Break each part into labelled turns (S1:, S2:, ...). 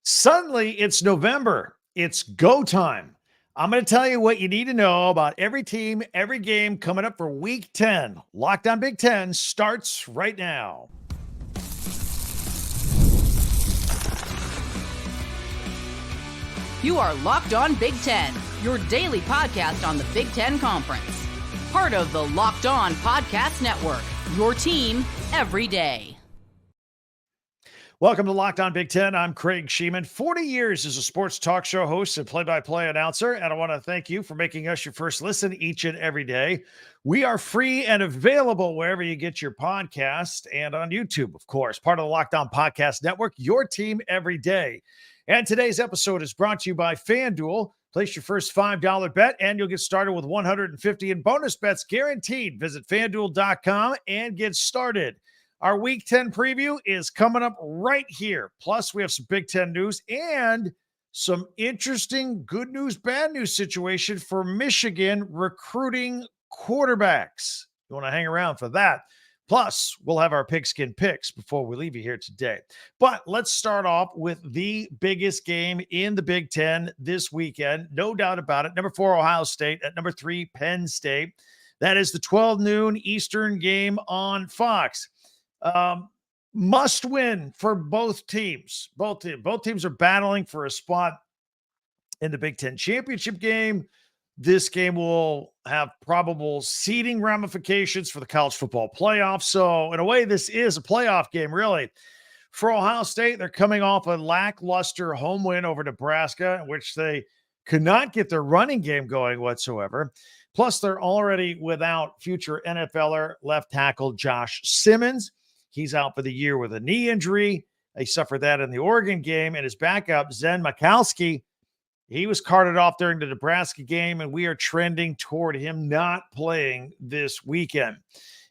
S1: Suddenly, it's November. It's go time. I'm going to tell you what you need to know about every team, every game coming up for Week 10. Locked on Big Ten starts right now.
S2: You are Locked On Big Ten, your daily podcast on the Big Ten Conference. Part of the Locked On Podcast Network, your team every day.
S1: Welcome to Locked On Big Ten. I'm Craig Sheeman. 40 years as a sports talk show host and play-by-play announcer, and I want to thank you for making us your first listen each and every day. We are free and available wherever you get your podcast and on YouTube, of course. Part of the Locked On Podcast Network, your team every day. And today's episode is brought to you by FanDuel. Place your first $5 bet, and you'll get started with $150 in bonus bets guaranteed. Visit FanDuel.com and get started. Our Week 10 preview is coming up right here. Plus, we have some Big Ten news and some interesting good news, bad news situation for Michigan recruiting quarterbacks. You want to hang around for that. Plus, we'll have our Pigskin picks before we leave you here today. But let's start off with the biggest game in the Big Ten this weekend. No doubt about it. Number 4, Ohio State. At number 3, Penn State. That is the 12 noon Eastern game on Fox. Must win for both teams. Both teams are battling for a spot in the Big Ten championship game. This game will have probable seeding ramifications for the college football playoff. So in a way, this is a playoff game, really. For Ohio State, they're coming off a lackluster home win over Nebraska, in which they could not get their running game going whatsoever. Plus, they're already without future NFLer left tackle Josh Simmons. He's out for the year with a knee injury. He suffered that in the Oregon game. And his backup, Zen Mikowski, he was carted off during the Nebraska game, and we are trending toward him not playing this weekend.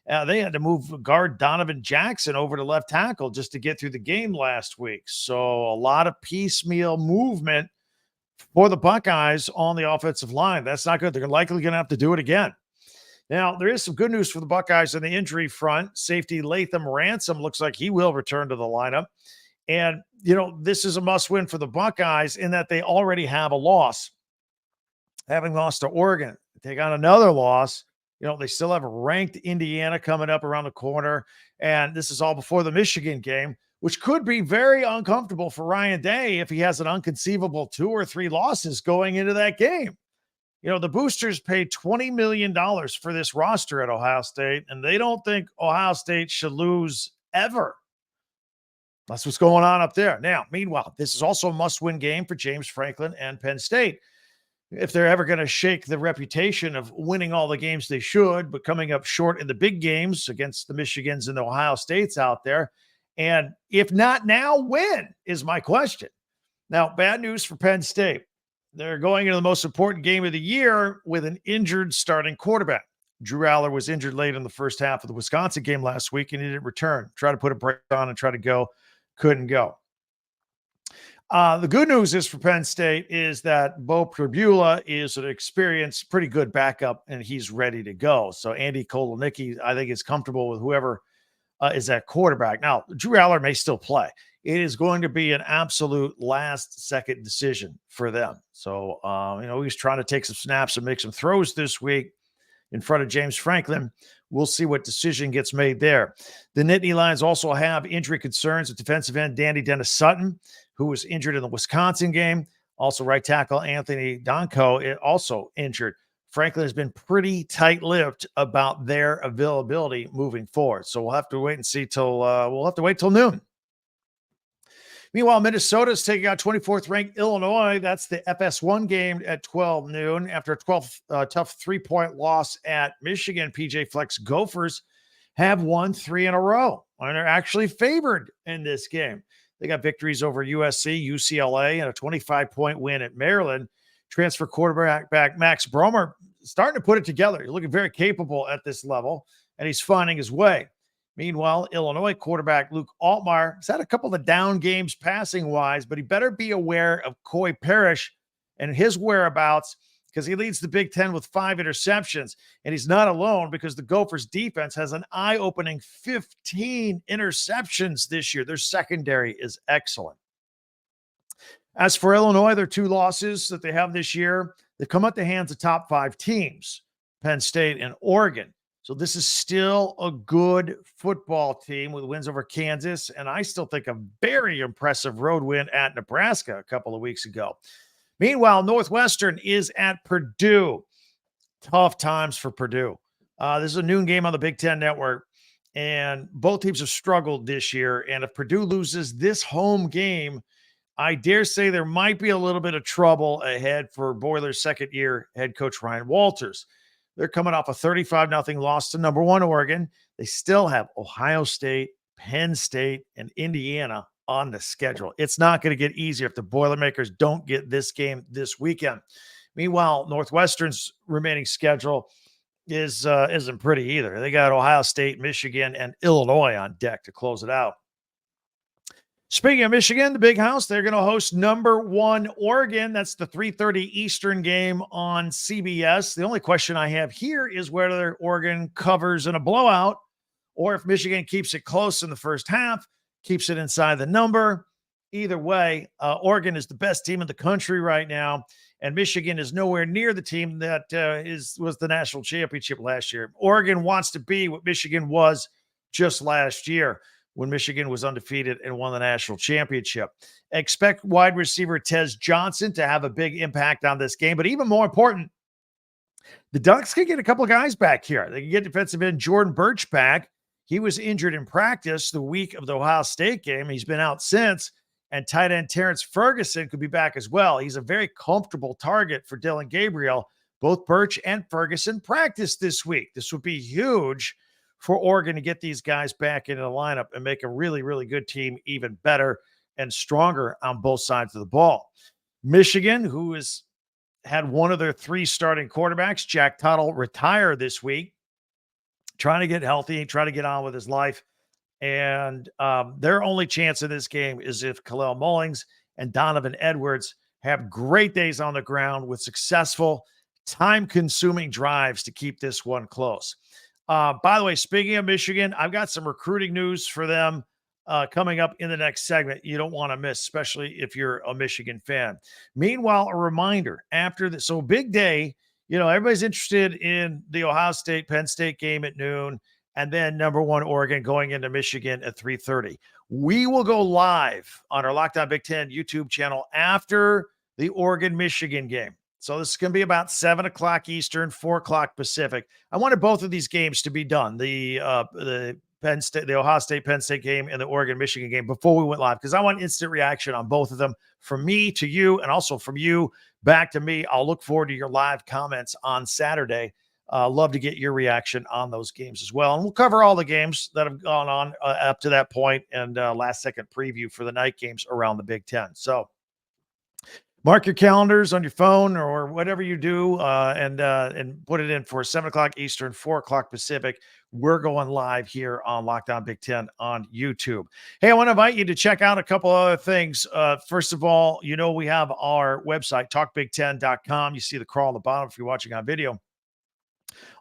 S1: They had to move guard Donovan Jackson over to left tackle just to get through the game last week. So a lot of piecemeal movement for the Buckeyes on the offensive line. That's not good. They're likely going to have to do it again. Now, there is some good news for the Buckeyes on the injury front. Safety Latham Ransom looks like he will return to the lineup. And, this is a must-win for the Buckeyes in that they already have a loss. Having lost to Oregon, they got another loss. They still have a ranked Indiana coming up around the corner. And this is all before the Michigan game, which could be very uncomfortable for Ryan Day if he has an inconceivable 2 or 3 losses going into that game. The boosters paid $20 million for this roster at Ohio State, and they don't think Ohio State should lose ever. That's what's going on up there. Now, meanwhile, this is also a must-win game for James Franklin and Penn State. If they're ever going to shake the reputation of winning all the games they should, but coming up short in the big games against the Michigans and the Ohio States out there. And if not now, when is my question. Now, bad news for Penn State. They're going into the most important game of the year with an injured starting quarterback. Drew Allar was injured late in the first half of the Wisconsin game last week, and he didn't return. Tried to put a break on and try to go. Couldn't go. The good news is for Penn State is that Bo Pribula is an experienced, pretty good backup, and he's ready to go. So Andy Kotelnicki, I think, is comfortable with whoever is at quarterback. Now, Drew Allar may still play. It is going to be an absolute last-second decision for them. So, he's trying to take some snaps and make some throws this week in front of James Franklin. We'll see what decision gets made there. The Nittany Lions also have injury concerns at defensive end Danny Dennis Sutton, who was injured in the Wisconsin game. Also, right tackle Anthony Donko also injured. Franklin has been pretty tight-lipped about their availability moving forward. So we'll have to wait and see till noon. Meanwhile, Minnesota is taking out 24th ranked Illinois. That's the FS1 game at 12 noon. After a tough 3-point loss at Michigan, PJ Fleck's Gophers have won 3 in a row and are actually favored in this game. They got victories over USC, UCLA, and a 25-point win at Maryland. Transfer quarterback Max Bromer starting to put it together. He's looking very capable at this level, and he's finding his way. Meanwhile, Illinois quarterback Luke Altmaier has had a couple of down games passing-wise, but he better be aware of Coy Parrish and his whereabouts because he leads the Big Ten with 5 interceptions. And he's not alone because the Gophers defense has an eye-opening 15 interceptions this year. Their secondary is excellent. As for Illinois, their 2 losses that they have this year, they come at the hands of top 5 teams, Penn State and Oregon. So this is still a good football team with wins over Kansas, and I still think a very impressive road win at Nebraska a couple of weeks ago. Meanwhile, Northwestern is at Purdue. Tough times for Purdue. This is a noon game on the Big Ten Network, and both teams have struggled this year. And if Purdue loses this home game, I dare say there might be a little bit of trouble ahead for Boilers' second-year head coach Ryan Walters. They're coming off a 35-0 loss to number 1 Oregon. They still have Ohio State, Penn State, and Indiana on the schedule. It's not going to get easier if the Boilermakers don't get this game this weekend. Meanwhile, Northwestern's remaining schedule isn't pretty either. They got Ohio State, Michigan, and Illinois on deck to close it out. Speaking of Michigan, the Big House, they're going to host number 1 Oregon. That's the 3:30 Eastern game on CBS. The only question I have here is whether Oregon covers in a blowout or if Michigan keeps it close in the first half, keeps it inside the number. Either way, Oregon is the best team in the country right now, and Michigan is nowhere near the team that was the national championship last year. Oregon wants to be what Michigan was just last year, when Michigan was undefeated and won the national championship. Expect wide receiver Tez Johnson to have a big impact on this game, but even more important, the Ducks can get a couple of guys back here. They can get defensive end Jordan Birch back. He was injured in practice the week of the Ohio State game. He's been out since, and tight end Terrence Ferguson could be back as well. He's a very comfortable target for Dylan Gabriel. Both Birch and Ferguson practiced this week. This would be huge for Oregon to get these guys back into the lineup and make a really, really good team even better and stronger on both sides of the ball. Michigan, who has had one of their 3 starting quarterbacks, Jack Tuttle, retire this week, trying to get healthy, trying to get on with his life. And their only chance in this game is if Kalel Mullings and Donovan Edwards have great days on the ground with successful, time-consuming drives to keep this one close. By the way, speaking of Michigan, I've got some recruiting news for them coming up in the next segment you don't want to miss, especially if you're a Michigan fan. Meanwhile, a reminder after this, so big day, everybody's interested in the Ohio State, Penn State game at noon, and then number 1 Oregon going into Michigan at 3:30. We will go live on our Locked On Big Ten YouTube channel after the Oregon-Michigan game. So this is going to be about 7 o'clock Eastern, 4 o'clock Pacific. I wanted both of these games to be done, the Penn State, the Ohio State Penn State game and the Oregon Michigan game, before we went live, because I want instant reaction on both of them, from me to you, and also from you back to me. I'll look forward to your live comments on Saturday. Love to get your reaction on those games as well, and we'll cover all the games that have gone on up to that point, and last second preview for the night games around the Big Ten. So mark your calendars on your phone or whatever you do, and put it in for 7 o'clock Eastern, 4 o'clock Pacific. We're going live here on Locked On Big Ten on YouTube. Hey, I want to invite you to check out a couple other things. First of all, we have our website, talkbig10.com. You see the crawl on the bottom if you're watching on video.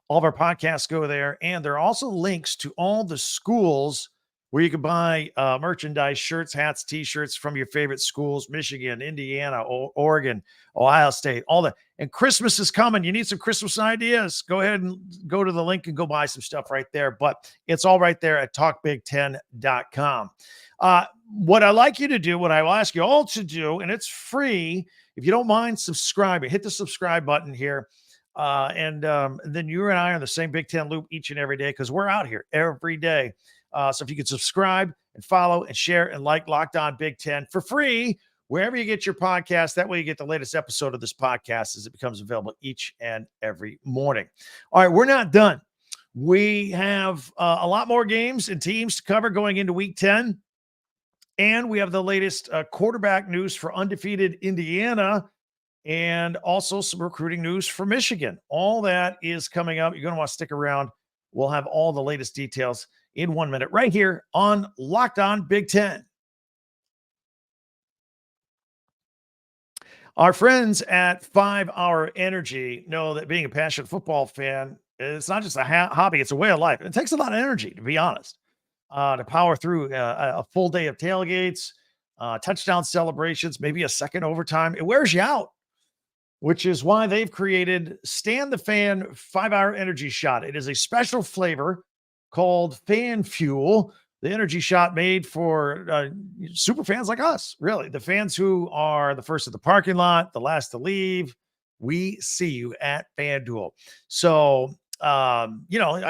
S1: All of our podcasts go there, and there are also links to all the schools where you can buy merchandise, shirts, hats, T-shirts from your favorite schools, Michigan, Indiana, Oregon, Ohio State, all that. And Christmas is coming. You need some Christmas ideas. Go ahead and go to the link and go buy some stuff right there. But it's all right there at talkbig10.com. What I like you to do, what I will ask you all to do, and it's free, if you don't mind subscribing, hit the subscribe button here. And then you and I are in the same Big Ten loop each and every day, because we're out here every day. So if you could subscribe and follow and share and like Locked On Big Ten for free, wherever you get your podcast, that way you get the latest episode of this podcast as it becomes available each and every morning. All right, we're not done. We have a lot more games and teams to cover going into Week 10. And we have the latest quarterback news for undefeated Indiana, and also some recruiting news for Michigan. All that is coming up. You're going to want to stick around. We'll have all the latest details in 1 minute right here on Locked On Big Ten. Our friends at 5 Hour Energy know that being a passionate football fan, it's not just a hobby, it's a way of life. It takes a lot of energy, to be honest, to power through a full day of tailgates, touchdown celebrations, maybe a second overtime. It wears you out, which is why they've created Stand the Fan 5-Hour Energy Shot. It is a special flavor called Fan Fuel, the energy shot made for super fans like us, really. The fans who are the first at the parking lot, the last to leave. We see you at FanDuel. So, I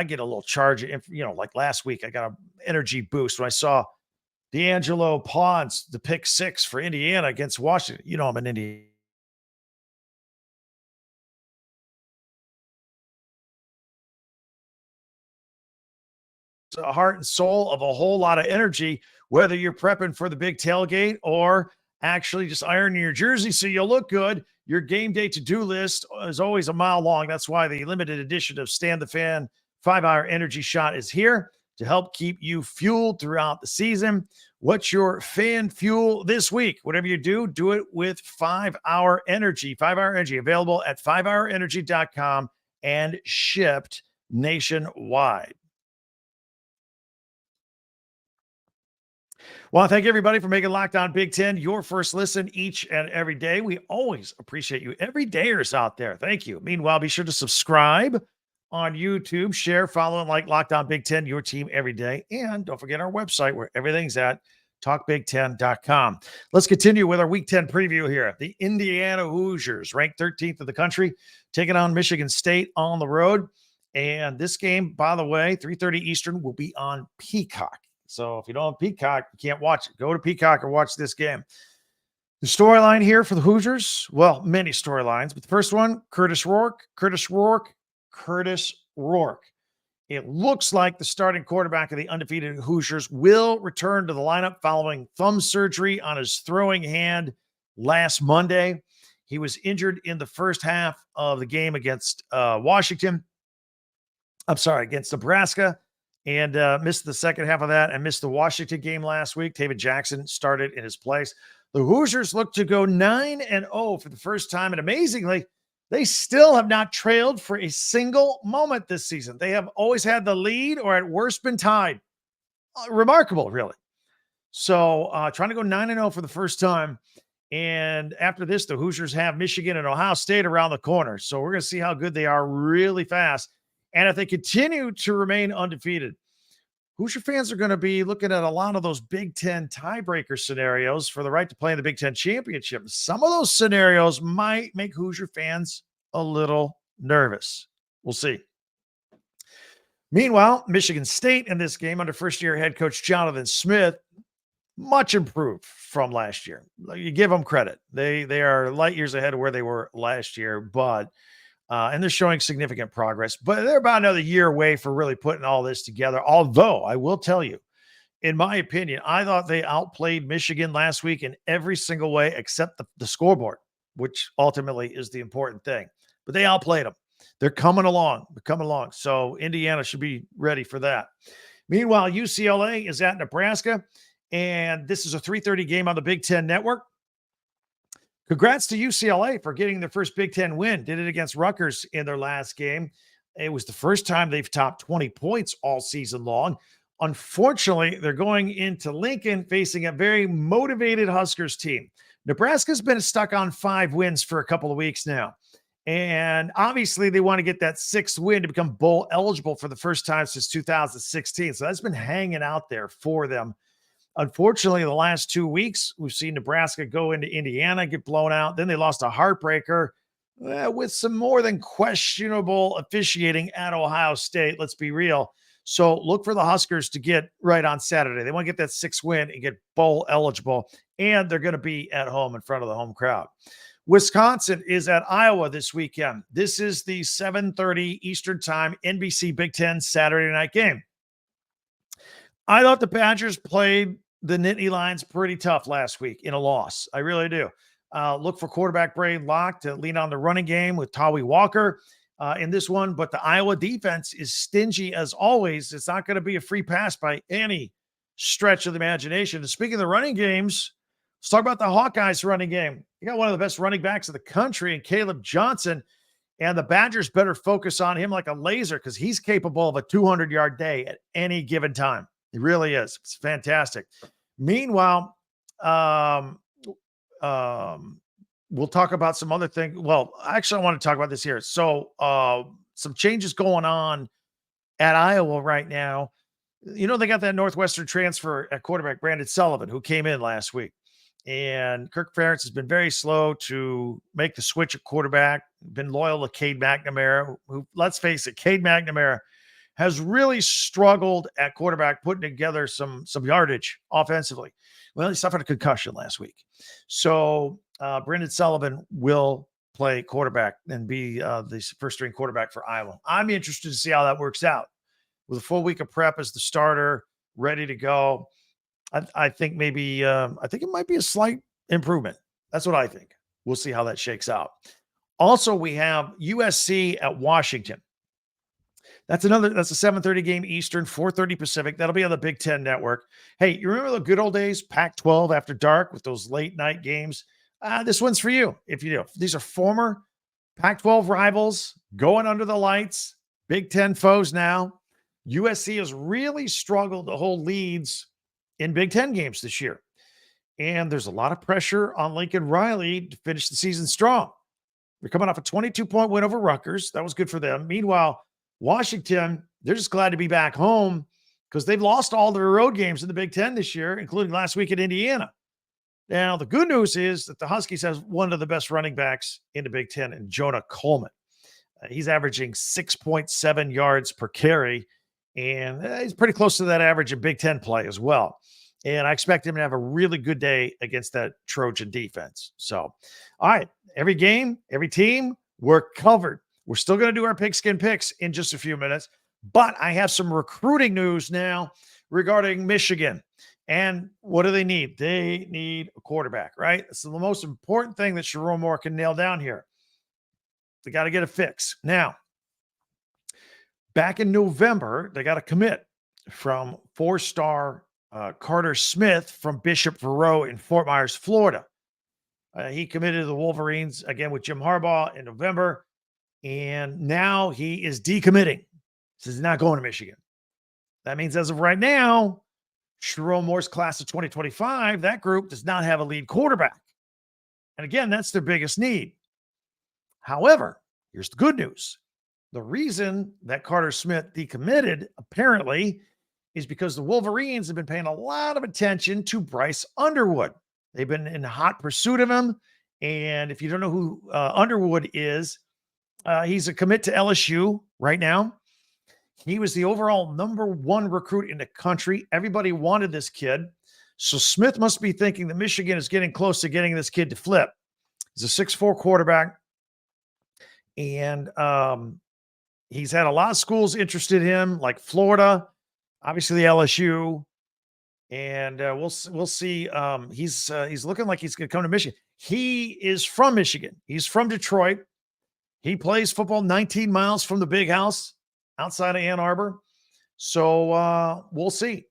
S1: get a little charge. Like last week, I got an energy boost when I saw D'Angelo Ponce, the pick 6 for Indiana against Washington. I'm an Indiana. Heart and soul of a whole lot of energy, whether you're prepping for the big tailgate or actually just ironing your jersey so you look good. Your game day to-do list is always a mile long. That's why the limited edition of Stand the Fan 5-Hour Energy Shot is here to help keep you fueled throughout the season. What's your fan fuel this week? Whatever you do it with 5-Hour Energy. 5-Hour Energy available at 5hourenergy.com and shipped nationwide. Well, thank everybody for making Locked On Big Ten your first listen each and every day. We always appreciate you everydayers out there. Thank you. Meanwhile, be sure to subscribe on YouTube, share, follow, and like Locked On Big Ten, your team every day. And don't forget our website where everything's at, talkbig10.com. Let's continue with our Week 10 preview here. The Indiana Hoosiers, ranked 13th in the country, taking on Michigan State on the road. And this game, by the way, 3:30 Eastern, will be on Peacock. So if you don't have Peacock, you can't watch it. Go to Peacock and watch this game. The storyline here for the Hoosiers, well, many storylines, but the first one, Kurtis Rourke. It looks like the starting quarterback of the undefeated Hoosiers will return to the lineup following thumb surgery on his throwing hand last Monday. He was injured in the first half of the game against Nebraska. And missed the second half of that and missed the Washington game last week. David Jackson started in his place. The Hoosiers look to go 9-0 for the first time. And amazingly, they still have not trailed for a single moment this season. They have always had the lead or at worst been tied. Remarkable, really. So trying to go 9-0 for the first time. And after this, the Hoosiers have Michigan and Ohio State around the corner. So we're going to see how good they are really fast. And if they continue to remain undefeated, Hoosier fans are going to be looking at a lot of those Big Ten tiebreaker scenarios for the right to play in the Big Ten championship. Some of those scenarios might make Hoosier fans a little nervous. We'll see. Meanwhile, Michigan State in this game under first-year head coach Jonathan Smith, much improved from last year. You give them credit. They are light years ahead of where they were last year, but and they're showing significant progress, but they're about another year away for really putting all this together. Although I will tell you, in my opinion, I thought they outplayed Michigan last week in every single way except the scoreboard, which ultimately is the important thing. But they outplayed them. They're coming along. So Indiana should be ready for that. Meanwhile, UCLA is at Nebraska, and this is a 3:30 game on the Big Ten Network. Congrats to UCLA for getting their first Big Ten win. Did it against Rutgers in their last game. It was the first time they've topped 20 points all season long. Unfortunately, they're going into Lincoln facing a very motivated Huskers team. Nebraska's been stuck on 5 wins for a couple of weeks now. And obviously, they want to get that 6th win to become bowl eligible for the first time since 2016. So that's been hanging out there for them. Unfortunately, the last 2 weeks, we've seen Nebraska go into Indiana, get blown out. Then they lost a heartbreaker with some more than questionable officiating at Ohio State. Let's be real. So look for the Huskers to get right on Saturday. They want to get that 6th win and get bowl eligible, and they're going to be at home in front of the home crowd. Wisconsin is at Iowa this weekend. This is the 7:30 Eastern Time NBC Big Ten Saturday night game. I thought the Badgers played the Nittany Lions pretty tough last week in a loss. I really do. Look for quarterback Braden Locke to lean on the running game with Tawi Walker in this one. But the Iowa defense is stingy as always. It's not going to be a free pass by any stretch of the imagination. And speaking of the running games, let's talk about the Hawkeyes running game. You got one of the best running backs in the country in Caleb Johnson. And the Badgers better focus on him like a laser because he's capable of a 200-yard day at any given time. It really is. It's fantastic. Meanwhile, Um, we'll talk about some other things. Well, actually, I want to talk about this here. So, some changes going on at Iowa right now. They got that Northwestern transfer at quarterback, Brandon Sullivan, who came in last week. And Kirk Ferentz has been very slow to make the switch at quarterback, been loyal to Cade McNamara, who, let's face it, Cade McNamara has really struggled at quarterback, putting together some yardage offensively. Well, he suffered a concussion last week. So Brandon Sullivan will play quarterback and be the first-string quarterback for Iowa. I'm interested to see how that works out. With a full week of prep as the starter, ready to go, I think maybe I think it might be a slight improvement. That's what I think. We'll see how that shakes out. Also, we have USC at Washington. That's a 7:30 game Eastern, 4:30 Pacific. That'll be on the Big Ten Network. Hey, you remember the good old days, Pac-12 after dark with those late night games? This one's for you. If you do, these are former Pac-12 rivals going under the lights, Big Ten foes now. USC has really struggled to hold leads in Big Ten games this year. And there's a lot of pressure on Lincoln Riley to finish the season strong. They're coming off a 22-point win over Rutgers. That was good for them. Meanwhile, Washington, they're just glad to be back home because they've lost all their road games in the Big Ten this year, including last week at Indiana. Now, the good news is that the Huskies has one of the best running backs in the Big Ten, in Jonah Coleman. He's averaging 6.7 yards per carry, and he's pretty close to that average in Big Ten play as well. And I expect him to have a really good day against that Trojan defense. So, all right, every game, every team, we're covered. We're still going to do our pigskin picks in just a few minutes, but I have some recruiting news now regarding Michigan. And what do they need? They need a quarterback, right? It's the most important thing that Sharon Moore can nail down here. They got to get a fix. Now, back in November, they got a commit from four-star Carter Smith from Bishop Verot in Fort Myers, Florida. He committed to the Wolverines again with Jim Harbaugh in November, and now he is decommitting. Says he's not going to Michigan. That means as of right now, Sharon Moore's class of 2025, that group does not have a lead quarterback. And again, that's their biggest need. However, here's the good news. The reason that Carter Smith decommitted, apparently, is because the Wolverines have been paying a lot of attention to Bryce Underwood. They've been in hot pursuit of him. And if you don't know who Underwood is, he's a commit to LSU right now. He was the overall #1 recruit in the country. Everybody wanted this kid. So Smith must be thinking that Michigan is getting close to getting this kid to flip. He's a 6'4" quarterback. And he's had a lot of schools interested in him, like Florida, obviously the LSU. And we'll see. He's looking like he's going to come to Michigan. He is from Michigan. He's from Detroit. He plays football 19 miles from the big house outside of Ann Arbor. So we'll see.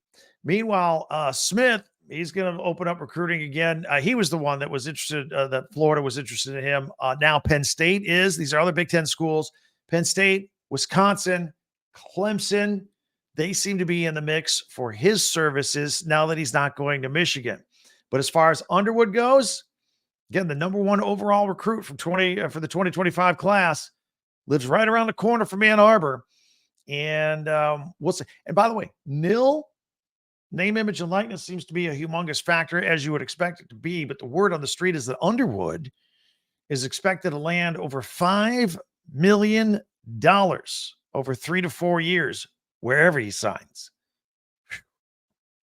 S1: Meanwhile, Smith, he's going to open up recruiting again. He was the one that was interested, that Florida was interested in him. Now Penn State is. These are other Big Ten schools. Penn State, Wisconsin, Clemson. They seem to be in the mix for his services now that he's not going to Michigan. But as far as Underwood goes, again, the #1 overall recruit from for the 2025 class lives right around the corner from Ann Arbor. And we'll see. And by the way, nil name, image, and likeness seems to be a humongous factor, as you would expect it to be. But the word on the street is that Underwood is expected to land over $5 million over 3 to 4 years, wherever he signs.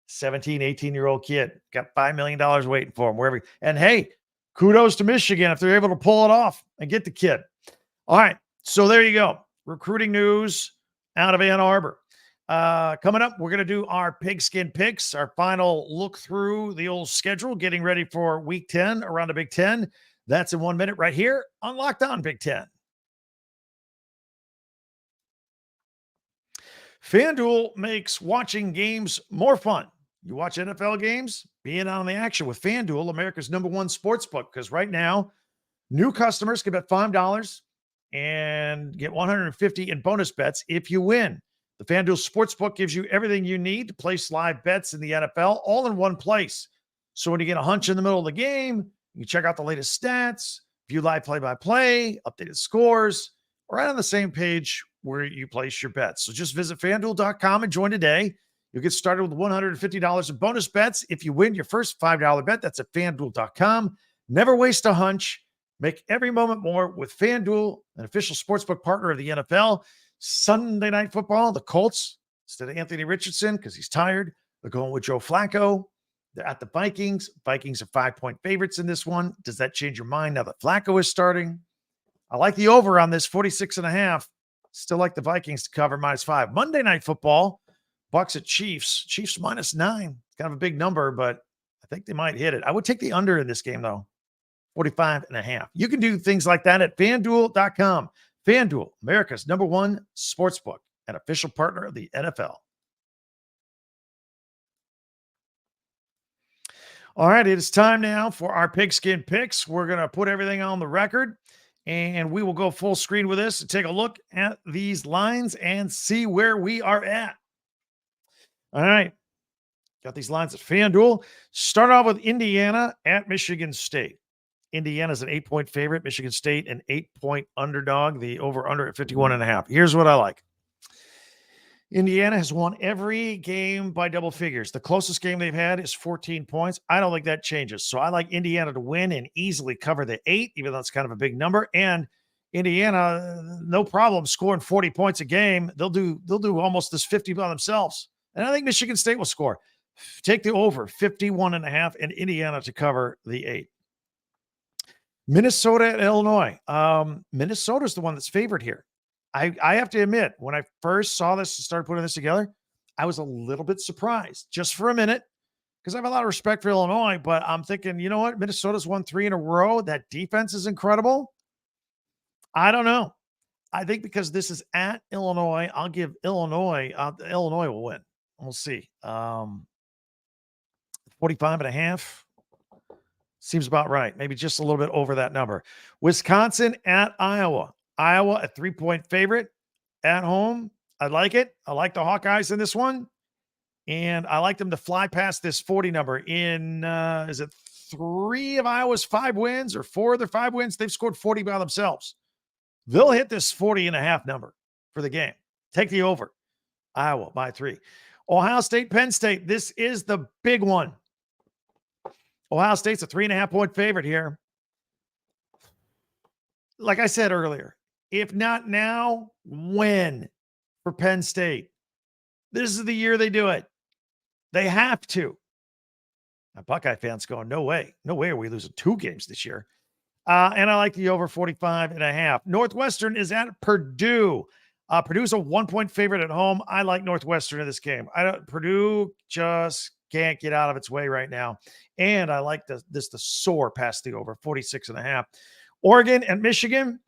S1: 17, 18-year-old kid, got $5 million waiting for him, wherever. And hey, kudos to Michigan if they're able to pull it off and get the kid. All right, so there you go. Recruiting news out of Ann Arbor. Coming up, we're going to do our pigskin picks, our final look through the old schedule, getting ready for week 10 around the Big Ten. That's in 1 minute right here on Locked On Big Ten. FanDuel makes watching games more fun. You watch NFL games, being on the action with FanDuel, America's #1 sportsbook, because right now, new customers can bet $5 and get $150 in bonus bets if you win. The FanDuel Sportsbook gives you everything you need to place live bets in the NFL all in one place. So when you get a hunch in the middle of the game, you can check out the latest stats, view live play-by-play, updated scores, right on the same page where you place your bets. So just visit FanDuel.com and join today. You'll get started with $150 in bonus bets if you win your first $5 bet. That's at FanDuel.com. Never waste a hunch. Make every moment more with FanDuel, an official sportsbook partner of the NFL. Sunday Night Football, the Colts, instead of Anthony Richardson, because he's tired, they're going with Joe Flacco. They're at the Vikings. Vikings are 5-point favorites in this one. Does that change your mind now that Flacco is starting? I like the over on this, 46.5. Still like the Vikings to cover -5. Monday Night Football, Bucks at Chiefs. Chiefs -9. It's kind of a big number, but I think they might hit it. I would take the under in this game, though, 45.5. You can do things like that at FanDuel.com. FanDuel, America's #1 sportsbook and official partner of the NFL. All right, it is time now for our Pigskin picks. We're going to put everything on the record, and we will go full screen with this and take a look at these lines and see where we are at. All right, got these lines at FanDuel. Start off with Indiana at Michigan State. Indiana's an 8-point favorite. Michigan State, an 8-point underdog. The over-under at 51.5. Here's what I like. Indiana has won every game by double figures. The closest game they've had is 14 points. I don't think that changes. So I like Indiana to win and easily cover the 8, even though it's kind of a big number. And Indiana, no problem scoring 40 points a game. They'll do almost this 50 by themselves. And I think Michigan State will score. Take the over, 51.5, and Indiana to cover the 8. Minnesota and Illinois. Minnesota's the one that's favored here. I have to admit, when I first saw this and started putting this together, I was a little bit surprised just for a minute because I have a lot of respect for Illinois, but I'm thinking, you know what? Minnesota's won 3 in a row. That defense is incredible. I don't know. I think because this is at Illinois, I'll give Illinois will win. We'll see. 45.5. Seems about right. Maybe just a little bit over that number. Wisconsin at Iowa. Iowa, a 3-point favorite at home. I like it. I like the Hawkeyes in this one. And I like them to fly past this 40 number in, is it 3 of Iowa's 5 wins or 4 of their 5 wins? They've scored 40 by themselves. They'll hit this 40.5 number for the game. Take the over. Iowa by 3. Ohio State, Penn State. This is the big one. Ohio State's a 3.5-point favorite here. Like I said earlier, if not now, when for Penn State? This is the year they do it. They have to. Now, Buckeye fans going, no way. No way are we losing 2 games this year. And I like the over 45.5. Northwestern is at Purdue. Purdue's a 1-point favorite at home. I like Northwestern in this game. Purdue just can't get out of its way right now. And I like the soar past the over, 46.5. Oregon and Michigan.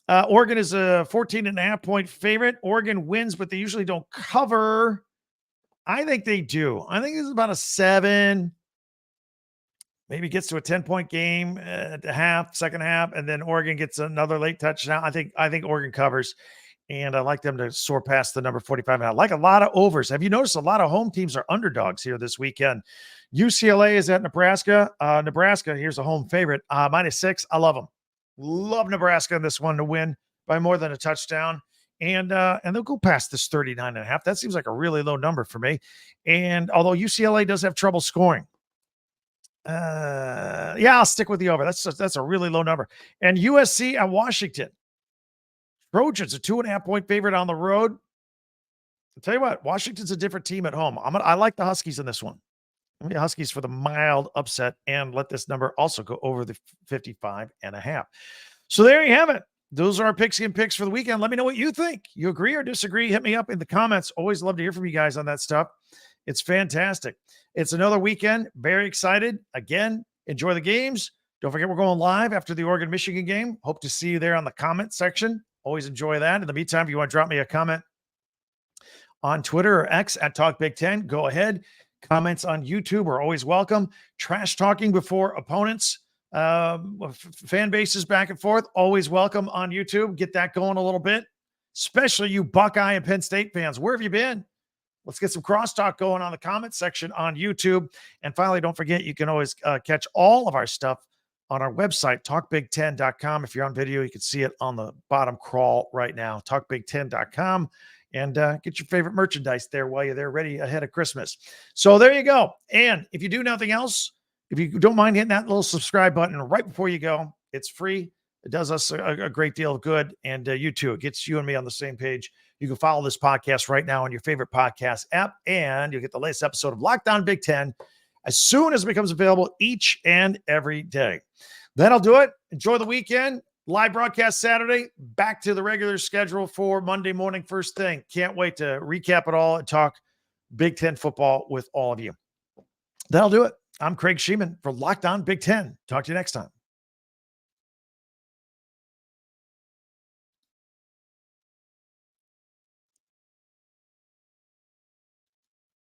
S1: Oregon is a 14.5-point favorite. Oregon wins, but they usually don't cover. I think they do. I think it's about a 7. Maybe gets to a 10-point game at the second half, and then Oregon gets another late touchdown. I think Oregon covers, and I like them to soar past the number 45. And I like a lot of overs. Have you noticed a lot of home teams are underdogs here this weekend? UCLA is at Nebraska. Nebraska, here's a home favorite, -6. I love them. Love Nebraska in this one to win by more than a touchdown. And they'll go past this 39.5. That seems like a really low number for me. And although UCLA does have trouble scoring, I'll stick with the over. That's a really low number. And USC at Washington. Trojans a 2.5-point favorite on the road. I'll tell you what, Washington's a different team at home. I like the Huskies in this one. I mean, Huskies for the mild upset and let this number also go over the 55.5. So there you have it. Those are our Pigskin picks for the weekend. Let me know what you think. You agree or disagree? Hit me up in the comments. Always love to hear from you guys on that stuff. It's fantastic. It's another weekend. Very excited. Again, enjoy the games. Don't forget we're going live after the Oregon-Michigan game. Hope to see you there on the comment section. Always enjoy that. In the meantime, if you want to drop me a comment on Twitter or X at Talk Big Ten, go ahead. Comments on YouTube are always welcome. Trash talking before opponents, fan bases back and forth, always welcome on YouTube. Get that going a little bit, especially you Buckeye and Penn State fans. Where have you been? Let's get some crosstalk going on the comment section on YouTube. And finally, don't forget, you can always catch all of our stuff on our website, talkbig10.com. If you're on video, you can see it on the bottom crawl right now, talkbig10.com, and get your favorite merchandise there while you're there ready ahead of Christmas. So there you go. And if you do nothing else, if you don't mind hitting that little subscribe button right before you go, it's free. It does us a great deal of good. And you too, it gets you and me on the same page. You can follow this podcast right now on your favorite podcast app, and you'll get the latest episode of Locked On Big Ten as soon as it becomes available each and every day. That'll do it. Enjoy the weekend. Live broadcast Saturday. Back to the regular schedule for Monday morning first thing. Can't wait to recap it all and talk Big Ten football with all of you. That'll do it. I'm Craig Sheeman for Locked On Big Ten. Talk to you next time.